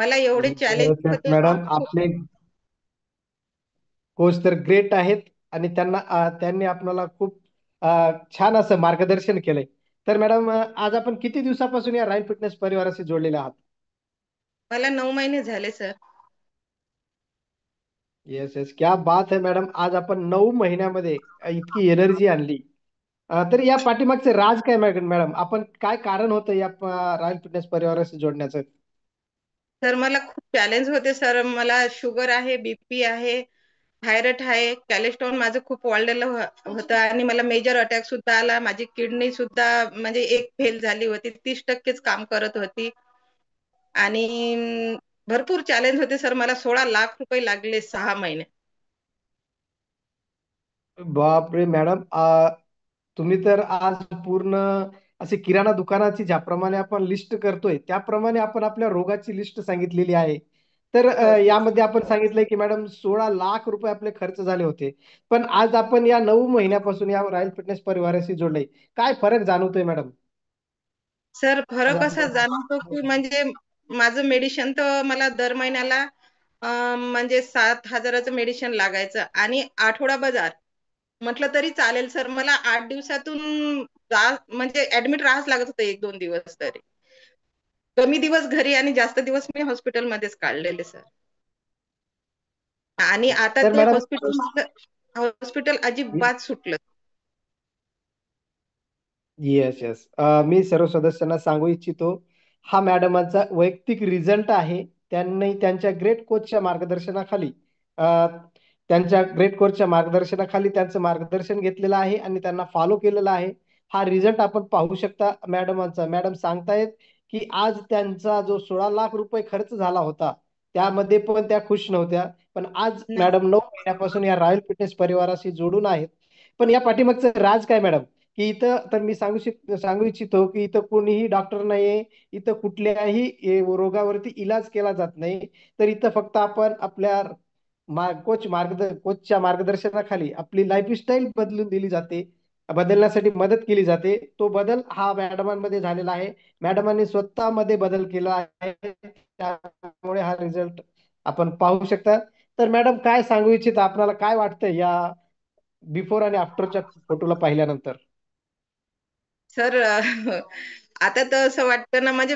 मला एवढे challenge yes yes होते सर मॅडम, खूप. आपले कोच तर ग्रेट आहेत. आणि त्यांनी आपल्याला खूप छान असं मार्गदर्शन केलंय. तर मॅडम, आज आपण किती दिवसापासून या रॉयल फिटनेस परिवाराशी जोडलेले आहात? मला 9 महिने झाले सर. येस येस, क्या बात है मॅडम, आज आपण 9 महिन्यामध्ये इतकी एनर्जी आणली. तर या पाठीमागचे राज काय मॅडम, आपण काय कारण होतं या रॉयल फिटनेस परिवाराशी जोडण्याचं? सर मला खूप चॅलेंज होते सर. मला शुगर आहे, बीपी आहे, थायरॉइड आहे, कॅलेस्ट्रॉल माझं खूप वाढलेलं होतं आणि मला मेजर अटॅक सुद्धा आला. माझी किडनी सुद्धा म्हणजे एक फेल झाली होती, 30%च काम करत होती. आणि भरपूर चॅलेंज होते सर. मला 16 लाख रुपये लागले 6 महिने. बापरे मॅडम, तुम्ही तर आज पूर्ण असे किराणा दुकानाची ज्याप्रमाणे आपण लिस्ट करतोय त्याप्रमाणे आपण आपल्या रोगाची लिस्ट सांगितलेली आहे. तर हो सर. यामध्ये आपण सांगितलंय की मॅडम 16 लाख रुपये आपले खर्च झाले होते. पण आज आपण या 9 महिन्यापासून या रॉयल फिटनेस परिवाराशी जोडले, काय फरक जाणवतोय मॅडम? सर आज फरक असा जाणवतो की आपण म्हणजे माझं मेडिसिन तर मला दर महिन्याला म्हणजे 7,000चं मेडिसिन लागायचं आणि आठवडा बाजार म्हटलं तरी चालेल सर. मला 8 दिवसातून म्हणजे ऍडमिट राहावंच लागत होतं 1-2 दिवस तरी. कमी दिवस घरी आणि जास्त दिवस मी हॉस्पिटलमध्येच काढलेले सर. आणि आता तर ते मॅडम, हॉस्पिटल अजिबात सुटलं. येस येस, मी सर्व सदस्यांना सांगू इच्छितो, हा मॅडमांचा वैयक्तिक रिझल्ट आहे. त्यांनी त्यांच्या ग्रेट कोचच्या मार्गदर्शनाखाली अ, त्यांच्या ग्रेट कोचच्या मार्गदर्शनाखाली त्यांचं मार्गदर्शन घेतलेलं आहे आणि त्यांना फॉलो केलेलं आहे. हा रिझल्ट आपण पाहू शकता मॅडमांचा. मॅडम सांगतायत की आज त्यांचा जो 16 लाख रुपये खर्च झाला होता त्यामध्ये पण त्या खुश नव्हत्या. पण आज नाही मॅडम 9 महिन्यापासून या रॉयल फिटनेस परिवाराशी जोडून आहेत. पण या पाठीमागचं राज काय मॅडम? की इथं तर मी सांगू इच्छितो की इथं कोणीही डॉक्टर नाहीये. इथं कुठल्याही रोगावरती इलाज केला जात नाही. तर इथं फक्त आपण आपल्या कोचच्या मार्गदर्शनाखाली आपली लाईफस्टाईल बदलून दिली जाते, बदलण्यासाठी मदत केली जाते. तो बदल हा मॅडमांमध्ये झालेला आहे. मॅडमांनी स्वतःमध्ये बदल केला आहे, त्यामुळे हा रिझल्ट आपण पाहू शकता. तर मॅडम, काय सांगू इच्छिता, आपल्याला काय वाटतं या बिफोर आणि आफ्टरच्या फोटोला पाहिल्यानंतर? सर आता तर असं वाटतं ना म्हणजे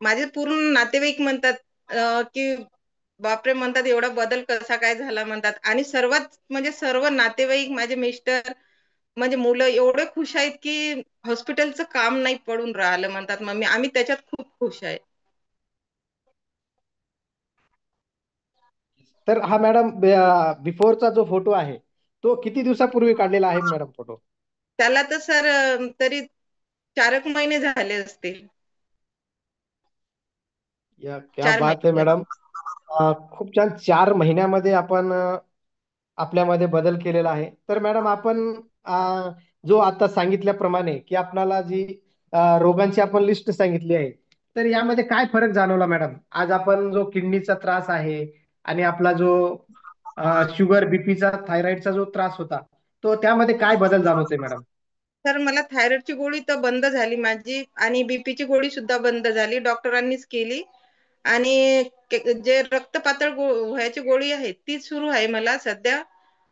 माझे पूर्ण नातेवाईक म्हणतात की बापरे म्हणतात एवढा बदल कसा काय झाला म्हणतात. आणि सर्वात म्हणजे सर्व नातेवाईक माझे मिस्टर म्हणजे मुलं एवढे खुश आहेत की हॉस्पिटलचं काम नाही पडून राहिलं म्हणतात. मम्मी आम्ही त्याच्यात खूप खुश आहे. तर हा मॅडम, बिफोरचा जो फोटो आहे तो किती दिवसापूर्वी काढलेला आहे मॅडम फोटो? त्याला तर सर तरी 4 एक महिने झाले असतील. या क्या चार बात आहे महिने मॅडम. खूप छान, 4 महिन्यामध्ये आपण आपल्यामध्ये बदल केलेला आहे. तर मॅडम, आपण जो आता सांगितल्याप्रमाणे की आपणाला जी रोगांची आपण लिस्ट सांगितली आहे, तर यामध्ये काय फरक जाणवला मॅडम? आज आपण जो किडनीचा त्रास आहे आणि आपला जो शुगर, बीपीचा, थायरॉइडचा जो त्रास होता, तो त्यामध्ये काय बदल जाणवतोय मॅडम? तर मला थायरॉइडची गोळी तर बंद झाली माझी आणि बीपीची गोळी सुद्धा बंद झाली. डॉक्टरांनीच केली. आणि जे रक्त पातळ व्हायची गोळी आहे ती सुरू आहे मला सध्या.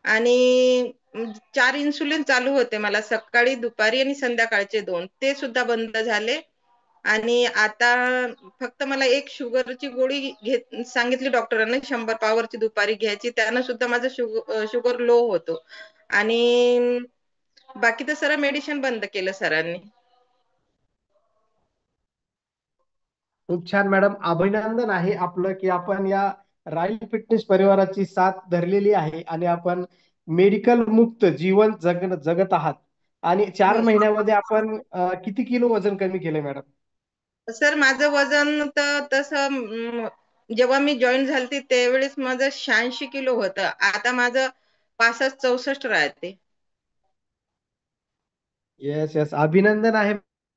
आणि 4 इन्सुलिन चालू होते मला सकाळी, दुपारी आणि संध्याकाळचे 2. ते सुद्धा बंद झाले. आणि आता फक्त मला एक शुगरची गोळी सांगितली डॉक्टरांनी 100 पॉवरची दुपारी घ्यायची. त्यानं सुद्धा माझं शुगर लो होतो. आणि बाकी तर सर्व मेडिसिन बंद केलं सरांनी. खूप छान मॅडम, अभिनंदन आहे आपलं की आपण या रॉयल फिटनेस परिवाराची साथ धरलेली आहे आणि आपण मेडिकल मुक्त जीवन जगत आहात. आणि चार हो महिन्यामध्ये आपण किती किलो वजन कमी केलंय मॅडम? सर माझं वजन तर तसं जेव्हा मी जॉईन झालती त्यावेळेस माझं 86 किलो होतं. आता माझं 65-64 राहते. येस येस, अभिनंदन आहे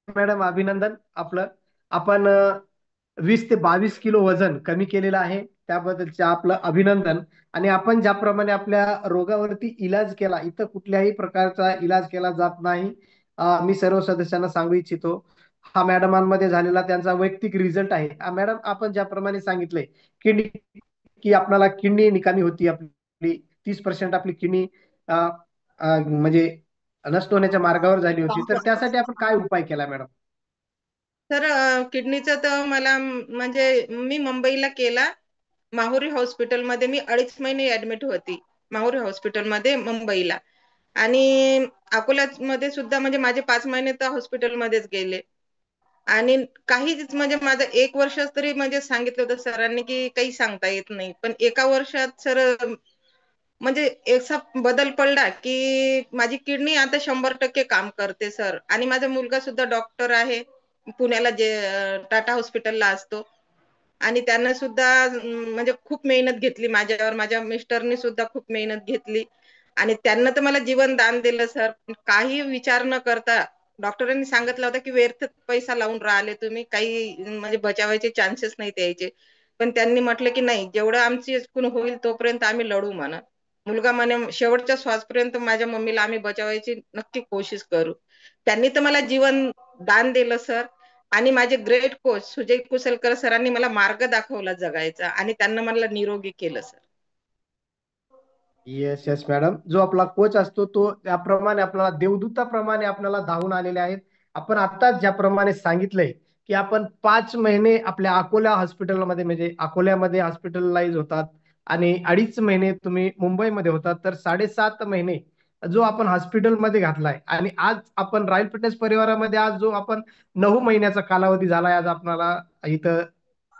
मॅडम, अभिनंदन आपलं. आपण 20 ते 22 किलो वजन कमी केलेलं आहे, त्याबद्दलचे आपलं अभिनंदन. आणि आपण ज्याप्रमाणे आपल्या रोगावरती इलाज केला, इथं कुठल्याही प्रकारचा इलाज केला जात नाही. मी सर्व सदस्यांना सांगू इच्छितो, हा मॅडमांमध्ये झालेला त्यांचा वैयक्तिक रिझल्ट आहे. मॅडम, आपण ज्याप्रमाणे सांगितलंय किडनी, की आपल्याला किडनी निकामी होती आपली, 30% आपली किडनी म्हणजे नष्ट होण्याच्या मार्गावर झाली होती, तर त्यासाठी आपण काय उपाय केला मॅडम? तर किडनीचं तर मला म्हणजे मी मुंबईला केला. माहुरी हॉस्पिटलमध्ये मी 2.5 महिने ऍडमिट होती. माहुरी हॉस्पिटलमध्ये मुंबईला. आणि अकोल्यामध्ये सुद्धा म्हणजे माझे 5 महिने तर हॉस्पिटलमध्येच गेले. आणि काहीच म्हणजे माझं 1 वर्ष तरी म्हणजे सांगितलं होतं सरांनी की काही सांगता येत नाही. पण एका वर्षात सर म्हणजे असा बदल पडला की माझी किडनी आता 100% काम करते सर. आणि माझा मुलगा सुद्धा डॉक्टर आहे. पुण्याला जे टाटा हॉस्पिटलला असतो. आणि त्यानं सुद्धा म्हणजे खूप मेहनत घेतली माझ्यावर. माझ्या मिस्टरनी सुद्धा खूप मेहनत घेतली. आणि त्यांना तर मला जीवन दान दिलं सर. काही विचार न करता डॉक्टरांनी सांगितलं होतं की व्यर्थ पैसा लावून राहिले तुम्ही, काही म्हणजे बचावायचे चान्सेस नाही द्यायचे. पण त्यांनी म्हटलं की नाही, जेवढं आमची एकूण होईल तोपर्यंत आम्ही लढू म्हणा. मुलगा म्हणे शेवटच्या श्वासपर्यंत माझ्या मम्मीला आम्ही बचावायची नक्की कोशिश करू. त्यांनी तर मला जीवन दान दिलं सर. आणि माझे ग्रेट कोच सुजय कुसलकर सरांनी मला मार्ग दाखवला जगायचा आणि त्यांना मला निरोगी केलं सर. येस येस मॅडम, जो आपला कोच असतो तो त्याप्रमाणे आपल्याला देवदूताप्रमाणे आपल्याला धावून आलेले आहेत. आपण आताच ज्याप्रमाणे सांगितलंय की आपण 5 महिने आपल्या अकोला हॉस्पिटलमध्ये, म्हणजे अकोल्यामध्ये हॉस्पिटलाइज होतात, आणि 2.5 महिने तुम्ही मुंबईमध्ये होतात, तर 7.5 महिने जो आपण हॉस्पिटलमध्ये घातलाय. आणि आज आपण रॉयल फिटनेस परिवारामध्ये आज जो आपण 9 महिन्याचा कालावधी झालाय आज आपल्याला इथं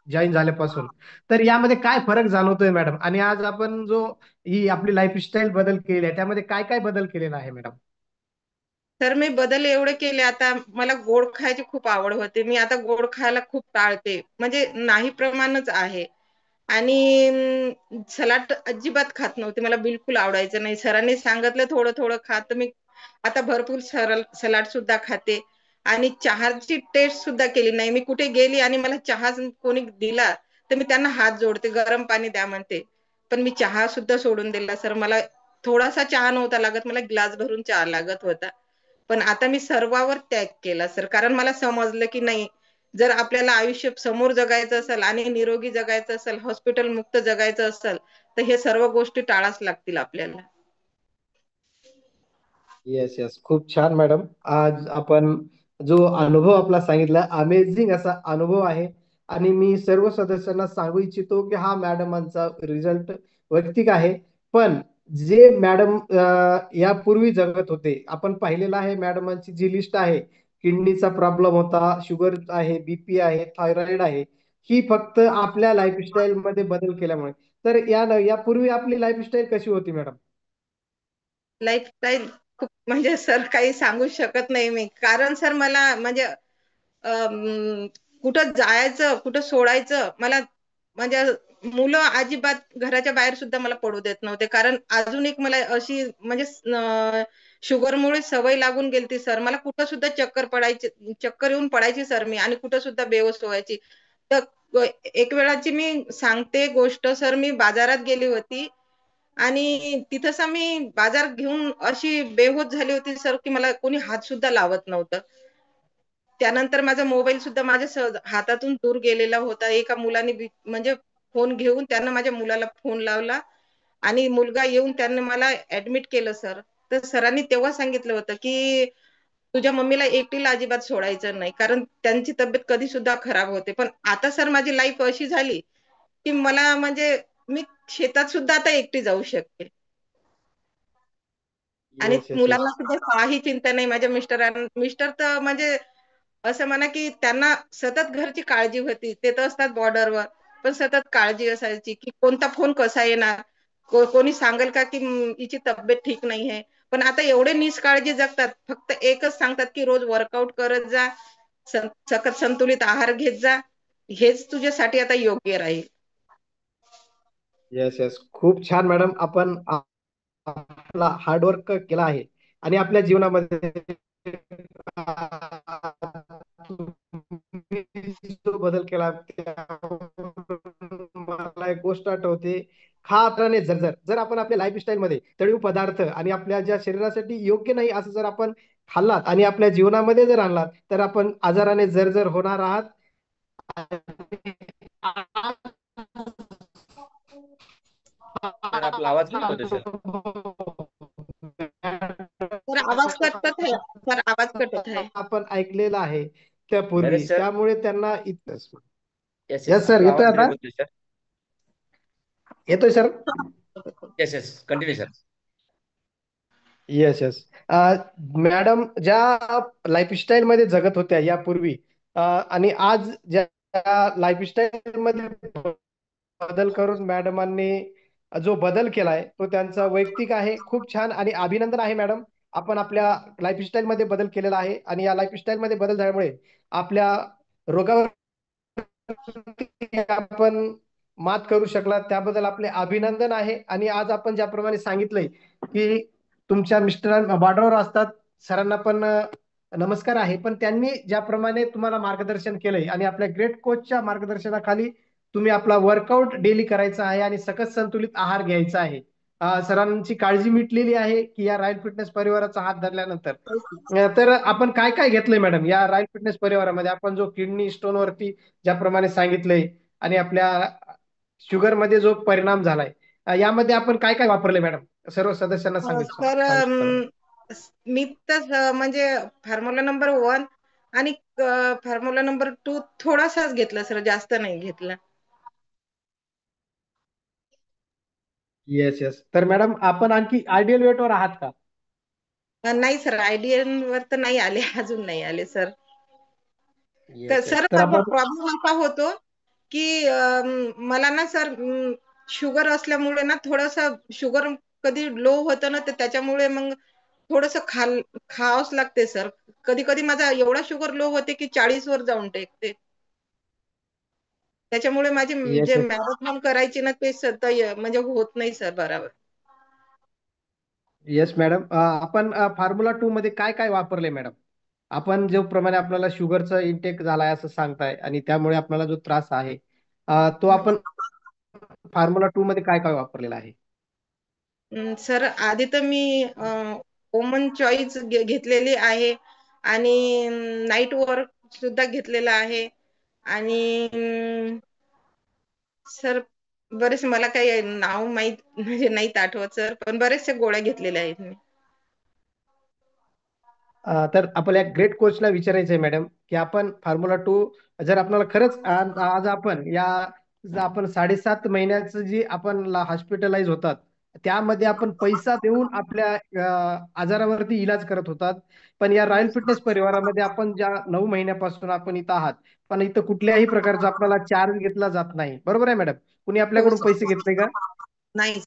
जॉईन झाल्यापासून, तर यामध्ये काय फरक जाणवतोय मॅडम? आणि आज आपण जो ही आपली लाईफस्टाईल बदल केली आहे, त्यामध्ये काय काय बदल केलेला आहे मॅडम? तर मी बदल एवढे केले. आता मला गोड खायची खूप आवड होती. मी आता गोड खायला खूप टाळते. म्हणजे नाही प्रमाणच आहे. आणि सलाड अजिबात खात नव्हते. मला बिलकुल आवडायचं नाही. सरांनी सांगितलं थोडं थोडं खा, तर मी आता भरपूर सलाड सुद्धा खाते. आणि चहाची टेस्ट सुद्धा केली नाही. मी कुठे गेली आणि मला चहा कोणी दिला, तर मी त्यांना हात जोडते, गरम पाणी द्या म्हणते. पण मी चहा सुद्धा सोडून दिला सर. मला थोडासा चहा नव्हता लागत, मला ग्लास भरून चहा लागत होता. पण आता मी सर्वावर त्याग केला सर. कारण मला समजलं की नाही, जर आपल्याला आयुष्य समोर जगायचं असेल आणि निरोगी जगायचं असेल, हॉस्पिटल मुक्त जगायचं असेल, तर हे सर्व गोष्टी टाळाच लागतील आपल्याला. येस येस, खूप छान मॅडम. आज आपण जो अनुभव आपला सांगितला, अमेझिंग असा अनुभव आहे. आणि मी सर्व सदस्यांना सांगू इच्छितो की हा मॅडमांचा रिझल्ट वैयक्तिक आहे. पण जे मॅडम यापूर्वी जगत होते, आपण पाहिलेलं आहे मॅडमांची जी लिस्ट आहे, किडनीचा प्रॉब्लेम होता, शुगर आहे, बीपी आहे, थायरॉइड आहे, ही फक्त आपल्या लाईफस्टाईल मध्ये बदल केल्यामुळे. तर यापूर्वी आपली लाईफस्टाईल कशी होती मॅडम? लाईफस्टाईल खूप म्हणजे सर काही सांगू शकत नाही मी. कारण सर मला म्हणजे कुठं जायचं, कुठं सोडायचं मला म्हणजे मुलं अजिबात घराच्या बाहेर सुद्धा मला पडू देत नव्हते. कारण अजून एक मला अशी म्हणजे शुगरमुळे सवय लागून गेलती सर. मला कुठं सुद्धा चक्कर येऊन पडायची सर मी. आणि कुठं सुद्धा बेहोश व्हायची. तर एक वेळाची मी सांगते गोष्ट सर. मी बाजारात गेली होती आणि तिथंच मी बाजार घेऊन अशी बेहोश झाली होती सर की मला कोणी हात सुद्धा लावत नव्हतं. त्यानंतर माझा मोबाईल सुद्धा माझ्या हातातून दूर गेलेला होता. एका मुलाने म्हणजे फोन घेऊन त्यानं माझ्या मुलाला फोन लावला आणि मुलगा येऊन त्याने मला ऍडमिट केलं सर. तर सरांनी तेव्हा सांगितलं होतं की तुझ्या मम्मीला एकटीला अजिबात सोडायचं नाही, कारण त्यांची तब्येत कधी सुद्धा खराब होते. पण आता सर माझी लाईफ अशी झाली की मला म्हणजे मी शेतात सुद्धा आता एकटी जाऊ शकते. आणि येस येस येस. मुलांना सुद्धा काही चिंता नाही. माझ्या मिस्टर तर म्हणजे असं म्हणा की त्यांना सतत घरची काळजी होती. ते तर असतात बॉर्डरवर, पण सतत काळजी असायची की कोणता फोन कसा येणार, कोणी सांगेल का की हिची तब्येत ठीक नाही आहे. पण आता एवढे निष्काळजी जगतात. फक्त एकच सांगतात की रोज वर्कआउट करत जा, सकत संतुलित आहार घेत जा, हेच तुझ्यासाठी आता योग्य राहील. येस येस, खूप छान मॅडम. आपण आपला हार्डवर्क केला आहे आणि आपल्या जीवनामध्ये तुम्ही जो बदल केला मला एक गोष्ट आठवते. खात्राने जर आपण आपल्या लाईफस्टाईल मध्ये तळीव पदार्थ आणि आपल्या ज्या शरीरासाठी योग्य नाही असं जर आपण खाल्लात आणि आपल्या जीवनामध्ये जर आणलात तर आपण आजाराने जर्जर होणार आहात. सर आपला आवाज कट होतोय सर. सर आवाज कट होत आहे. सर आवाज कट होत आहे. आपण ऐकलेलं आहे त्यापूर्वी, नरेश सर. त्यामुळे त्यांना इथं. येस येस येस, सर, आपला येतोय आवाज आता? ब्रेक होतोय सर. येतोय sir? Yes yes, continue sir. Yes yes. Madam ज्या लाईफस्टाईल मध्ये जगत होत्या यापूर्वी, आणि आज ज्या लाईफस्टाईल मध्ये बदल करून मॅडमांनी जो बदल केलाय तो त्यांचा वैयक्तिक आहे. खूप छान आणि अभिनंदन आहे मॅडम. आपण आपल्या लाईफस्टाईल मध्ये बदल केलेला आहे आणि या लाईफस्टाईल मध्ये बदल झाल्यामुळे आपल्या रोगावर आपण मात करू शकला, त्याबद्दल आपले अभिनंदन आहे. आणि आज आपण ज्याप्रमाणे सांगितलंय की तुमच्या मिस्टर बॉर्डरवर असतात, सरांना पण नमस्कार आहे, पण त्यांनी ज्याप्रमाणे तुम्हाला मार्गदर्शन केलंय आणि आपल्या ग्रेट कोचच्या मार्गदर्शनाखाली तुम्ही आपला वर्कआउट डेली करायचा आहे आणि सकस संतुलित आहार घ्यायचा आहे. सरांची काळजी मिटलेली आहे की या रॉयल फिटनेस परिवाराचा हात धरल्यानंतर. तर आपण काय काय घेतलंय मॅडम या रॉयल फिटनेस परिवारामध्ये? आपण जो किडनी स्टोन वरती ज्याप्रमाणे सांगितलंय आणि आपल्या शुगर मध्ये जो परिणाम झालाय, यामध्ये आपण काय काय वापरले मॅडम? सर्व सदस्यांना सर सांगू शकता मॅडम. मी तर म्हणजे फॉर्म्युला नंबर 1 आणि फॉर्म्युला नंबर 2 थोडासाच घेतला सर, जास्त नाही घेतला. Yes yes. तर मॅडम आपण आणखी आयडियल वेटवर आहात का? नाही सर, आयडीएन वर तर नाही आले, अजून नाही आले सर. तर येस येस. सर तर माझा आपण प्रॉब्लेम असा होतो की मला ना सर शुगर असल्यामुळे ना थोडस शुगर कधी लो होतं ना, तर त्याच्यामुळे मग थोडस खावंच लागते सर. कधी कधी माझा एवढा शुगर लो होते की 40 वर जाऊन टेकते. त्याच्यामुळे माझी येस जे येस. मॅरेथॉन करायची ना ते सध्या म्हणजे होत नाही सर बरोबर. Yes madam. आपण फॉर्म्युला 2 मध्ये काय काय वापरले मॅडम? आपण जो प्रमाणे आपल्याला शुगरचा इंटेक झालाय असं सांगताय आणि त्यामुळे आपल्याला जो त्रास आहे, तो आपण फॉर्म्युला 2 मध्ये काय काय वापरलेला आहे? सर आधी तर मी वोमन चॉईस घेतलेली आहे आणि नाईट वर्क सुद्धा घेतलेला आहे आणि सर बरेच मला काही नाव माहित म्हणजे नाहीत आठवत सर, पण बरेचशे गोळ्या घेतलेल्या आहेत मी. तर आपल्या ग्रेट कोचला विचारायचं आहे मॅडम की आपण फॉर्म्युला 2 जर आपल्याला खरंच आज आपण या आपण 7.5 महिन्याचं जी आपण हॉस्पिटलाइज होतात, त्यामध्ये आपण पैसा देऊन आपल्या आजारावरती इलाज करत होतात. पण या रॉयल फिटनेस परिवारामध्ये आपण ज्या 9 महिन्यापासून आपण इथं आहात, पण इथं कुठल्याही प्रकारचा आपल्याला चार्ज घेतला जात नाही. बरोबर आहे मॅडम? कुणी हो आपल्याकडून पैसे सर. घेतले का? नाही.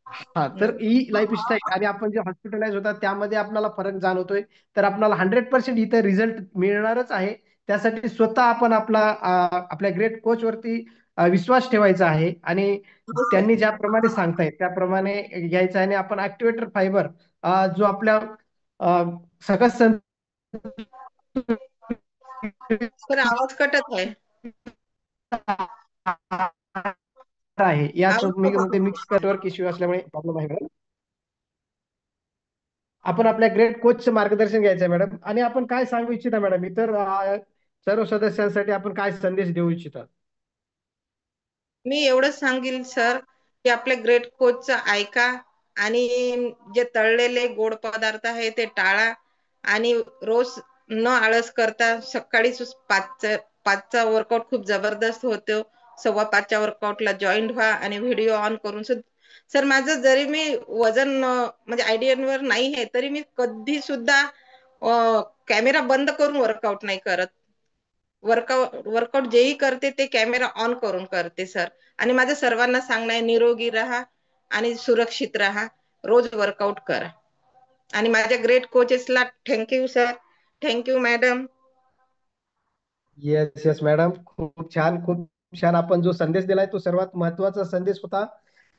हा, तर ही लाईफस्टाईल आणि आपण जे हॉस्पिटलाइज होतात त्यामध्ये आपल्याला फरक जाणवतोय. तर आपल्याला 100% इथं रिझल्ट मिळणारच आहे. त्यासाठी स्वतः आपण आपल्या ग्रेट कोच वरती विश्वास ठेवायचा आहे आणि हो सर. त्यांनी ज्याप्रमाणे सांगतायत त्याप्रमाणे घ्यायचं आहे. आणि आपण ऍक्टिव्हेटर फायबर जो आपल्या सकस सर आवाज कटत आहे. आहे या आवाज मी कटत म्हणते आहे. मिक्स नेटवर्क इश्यू असल्यामुळे प्रॉब्लेम आहे मॅडम. आपण आपल्या ग्रेट कोचचं मार्गदर्शन घ्यायचं आहे मॅडम. आणि आपण काय सांगू इच्छिता मॅडम इतर सर्व सदस्यांसाठी आपण काय संदेश देऊ इच्छिता? मी एवढंच सांगेल सर की आपल्या ग्रेट कोचचं ऐका आणि जे तळलेले गोड पदार्थ आहे ते टाळा आणि रोज न आळस करता सकाळी 5चा वर्कआउट खूप जबरदस्त होतो. 5:15च्या वर्कआउटला जॉईन व्हा आणि व्हिडिओ ऑन करून सर माझं जरी मी वजन म्हणजे आयडीएन वर नाही आहे तरी मी कधी सुद्धा कॅमेरा बंद करून वर्कआउट नाही करत. वर्कआउट जेही करते ते कॅमेरा ऑन करून करते सर. आणि माझं सर्वांना सांगणं आहे, निरोगी राहा आणि सुरक्षित राहा, रोज वर्कआउट करा. आणि माझ्या ग्रेट कोचेसला thank you sir, thank you madam. Yes yes madam, खूप छान खूप छान. आपण जो संदेश दिलाय तो सर्वात महत्वाचा संदेश होता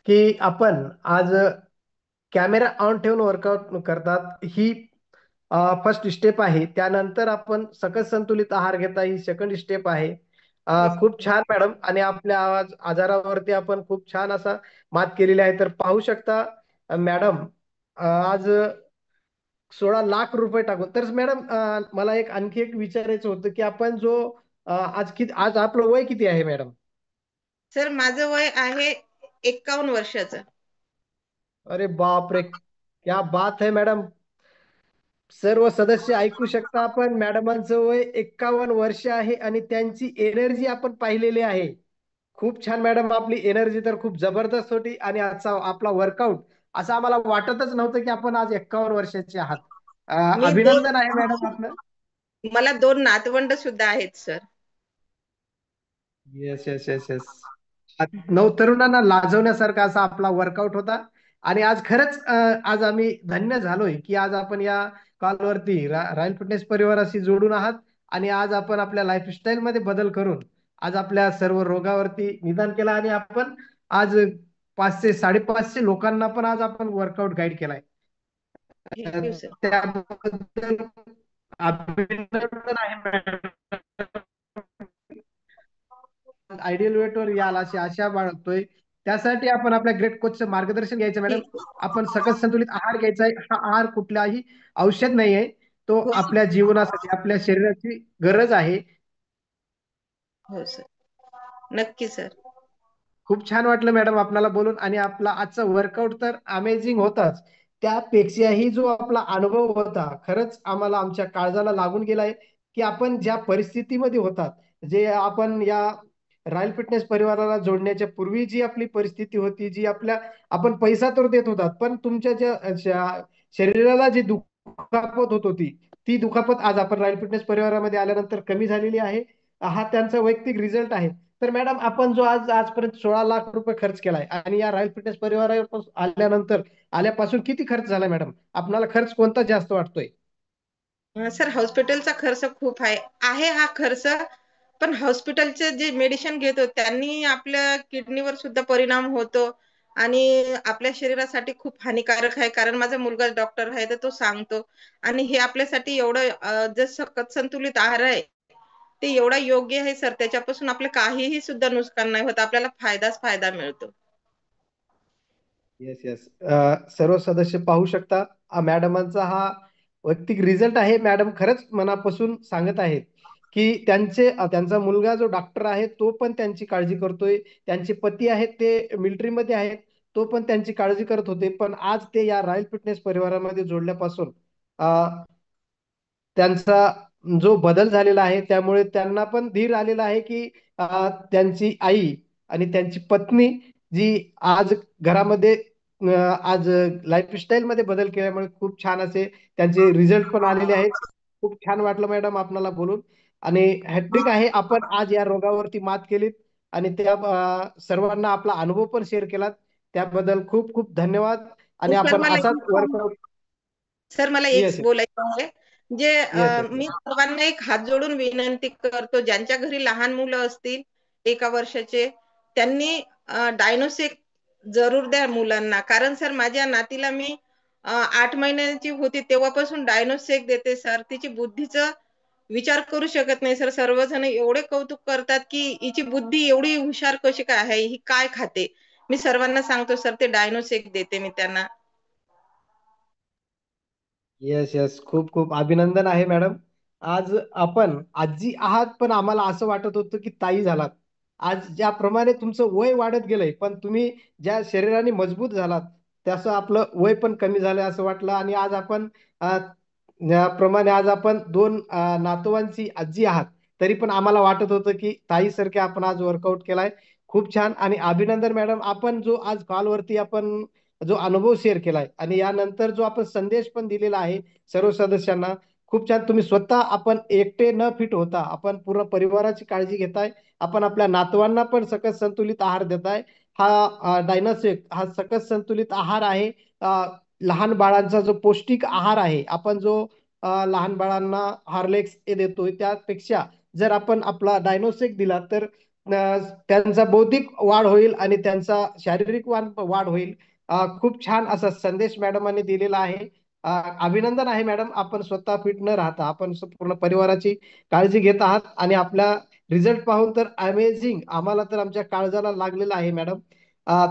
की आपण आज कॅमेरा ऑन ठेवून वर्कआउट करतात, ही फर्स्ट स्टेप आहे. त्यानंतर आपण सकस संतुलित आहार घेता, ही सेकंड स्टेप आहे. खूप छान मॅडम. आणि आपल्या आजारावरती आपण खूप छान असा मात केलेली आहे. तर पाहू शकता मॅडम, आज 16 लाख रुपये टाकून. तर मॅडम मला आणखी एक विचारायचं होतं की आपण जो आज आपलं वय किती आहे मॅडम? सर माझं वय आहे 51 वर्षाचं. अरे बाप रे, क्या बात है मॅडम. सर्व सदस्य ऐकू शकता आपण, मॅडमांचं वय 51 वर्ष आहे आणि त्यांची एनर्जी आपण पाहिलेली आहे. खूप छान मॅडम, आपली एनर्जी तर खूप जबरदस्त होती आणि आजचा आपला वर्कआउट असं आम्हाला वाटतच नव्हतं की आपण आज 51 वर्षाचे आहात. मी अभिनंदन आहे मॅडम आपलं. मला 2 नातवंड सुद्धा आहेत sir. Yes yes yes yes. नवतरुणांना लाजवण्यासारखा असा आपला वर्कआउट होता. आणि आज खरंच आज आम्ही धन्य झालोय की आज आपण या कॉलवरती रॉयल फिटनेस परिवाराशी जोडून आहात. आणि आज आपण आपल्या लाईफस्टाईल मध्ये बदल करून आज आपल्या सर्व रोगावरती निदान केला आणि आपण आज 500-550 लोकांना पण आज आपण वर्कआउट गाईड केलाय. Thank you sir. त्याबद्दल अभिनंदन आहे मॅडम. आयडियल वेटवर याल अशी आशा बाळगतोय. त्यासाठी आपण आपल्या ग्रेट कोचचं मार्गदर्शन घ्यायचं मॅडम. ठीक आहे. आपण सकस संतुलित आहार घ्यायचा आहे. हा आहार कुठलाही औषध नाही आहे, तो हो आपल्या जीवनासाठी आपल्या शरीराची गरज आहे. हो सर, नक्की सर. खूप छान वाटलं मॅडम आपल्याला बोलून. आणि आपला आजचा वर्कआउट तर अमेझिंग होताच, त्यापेक्षाही जो आपला अनुभव होता खरंच आम्हाला आमच्या काळजाला लागून गेलाय की आपण ज्या परिस्थितीमध्ये होतात, जे आपण या रॉयल फिटनेस परिवाराला जोडण्याच्या पूर्वी जी आपली परिस्थिती होती, जी आपण पैसा तर देत होतात पण तुमच्या शरीराला जी दुखापत होत होती, ती दुखापत आज आपण रॉयल फिटनेस परिवारामध्ये आल्यानंतर कमी झालेली आहे. हा त्यांचा वैयक्तिक रिझल्ट आहे. तर मॅडम आपण जो आजपर्यंत 16 लाख रुपये खर्च केलाय आणि या रॉयल फिटनेस परिवारावर आल्यापासून किती खर्च झाला मॅडम? आपल्याला खर्च कोणता जास्त वाटतोय? सर हॉस्पिटलचा खर्च खूप आहे हा खर्च. पण हॉस्पिटलचे जे मेडिसिन घेतो त्यांनी आपल्या किडनीवर सुद्धा परिणाम होतो आणि आपल्या शरीरासाठी खूप हानिकारक आहे. कारण माझा मुलगा डॉक्टर आहे तर तो सांगतो. आणि हे आपल्यासाठी एवढं जे संतुलित आहार आहे ते एवढा योग्य आहे सर. त्याच्यापासून आपलं काहीही सुद्धा नुकसान नाही होत. आपल्याला फायदाच फायदा मिळतो. Yes yes. सर्व सदस्य पाहू शकता, मॅडमांचा हा वैयक्तिक रिझल्ट आहे. मॅडम खरंच मनापासून सांगत आहेत की त्यांचा मुलगा जो डॉक्टर आहे तो पण त्यांची काळजी करतोय. त्यांचे पती आहेत ते मिलिटरीमध्ये आहेत, तो पण त्यांची काळजी करत होते. पण आज ते या रॉयल फिटनेस परिवारामध्ये जोडल्यापासून त्यांचा जो बदल झालेला आहे त्यामुळे त्यांना पण धीर आलेला आहे की त्यांची आई आणि त्यांची पत्नी जी आज घरामध्ये आज लाईफस्टाईल मध्ये बदल केल्यामुळे खूप छान असे त्यांचे रिझल्ट पण आलेले आहेत. खूप छान वाटलं मॅडम आपल्याला बोलून. आणि हॅट्रिक आहे, आपण आज या रोगावरती मात केलीत आणि त्या सर्वांना आपला अनुभव पण शेअर केलात, त्याबद्दल खूप खूप धन्यवाद. आणि सर आपण मला असाच वर्कआउट. सर मला एक येस बोलायचं आहे. जे येस येस. मी सर्वांना एक हात जोडून विनंती करतो, ज्यांच्या घरी लहान मुलं असतील 1 वर्षाचे, त्यांनी डायनोसेक जरूर द्या मुलांना. कारण सर माझ्या नातीला मी 8 महिन्याची होती तेव्हापासून डायनोसेक देते सर. तिची बुद्धीचं विचार करू शकत नाही सर. सर्वजण एवढे कौतुक करतात की हिची बुद्धी एवढी हुशार कशी काय आहे, ही काय खाते. मी सर्वांना सांगतो सर ते डायनोसेक देते मी त्यांना. Yes yes. खूप खूप अभिनंदन आहे मॅडम. आज आपण आजी आहात पण आम्हाला असं वाटत होतं की ताई झालात. आज ज्याप्रमाणे तुमचं वय वाढत गेलंय पण तुम्ही ज्या शरीराने मजबूत झालात तसं आपलं वय पण कमी झालंय असं वाटलं. आणि आज आपण ज्याप्रमाणे आज आपण 2 नातवांची आजी आहात तरी पण आम्हाला वाटत होतं की ताईसारखे आपण आज वर्कआउट केलाय. खूप छान आणि अभिनंदन मॅडम. आपण जो आज कॉलवरती आपण जो अनुभव शेअर केलाय आणि यानंतर जो आपण संदेश पण दिलेला आहे सर्व सदस्यांना, खूप छान. तुम्ही स्वतः आपण एकटे न फिट होता आपण पूर्ण परिवाराची काळजी घेताय. आपण आपल्या नातवांना पण सकस संतुलित आहार देताय. हा डायनासेक हा सकस संतुलित आहार आहे. लहान बाळांचा जो पौष्टिक आहार आहे, आपण जो लहान बाळांना हॉर्लिक्स हे देतोय त्यापेक्षा जर आपण आपला डायनोसेक दिला तर त्यांचा बौद्धिक वाढ होईल आणि त्यांचा शारीरिक वाढ होईल. खूप छान असा संदेश मॅडमांनी दिलेला आहे. अभिनंदन आहे मॅडम. आपण स्वतः फिट न राहता आपण पूर्ण परिवाराची काळजी घेत आहात आणि आपला रिझल्ट पाहून तर अमेझिंग, आम्हाला तर आमच्या काळजाला लागलेला आहे मॅडम.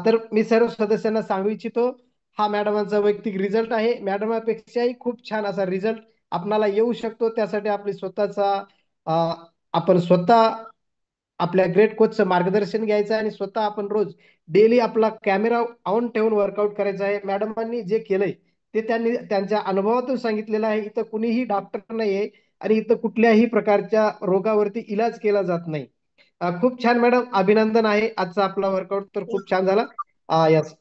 तर मी सर्व सदस्यांना सांगू इच्छितो हा मॅडमांचा वैयक्तिक रिझल्ट आहे. मॅडमापेक्षाही खूप छान असा रिझल्ट आपणाला येऊ शकतो. त्यासाठी आपली स्वतःचा आपण स्वतः आपल्या ग्रेट कोचचं मार्गदर्शन घ्यायचं आणि स्वतः आपण रोज डेली आपला कॅमेरा ऑन ठेवून वर्कआउट करायचं आहे. मॅडमांनी जे केलंय ते त्यांनी त्यांच्या अनुभवातून सांगितलेलं आहे. इथं कुणीही डॉक्टर नाही आहे आणि इथं कुठल्याही प्रकारच्या रोगावरती इलाज केला जात नाही. खूप छान मॅडम, अभिनंदन आहे. आजचा आपला वर्कआउट तर खूप छान झाला. यस,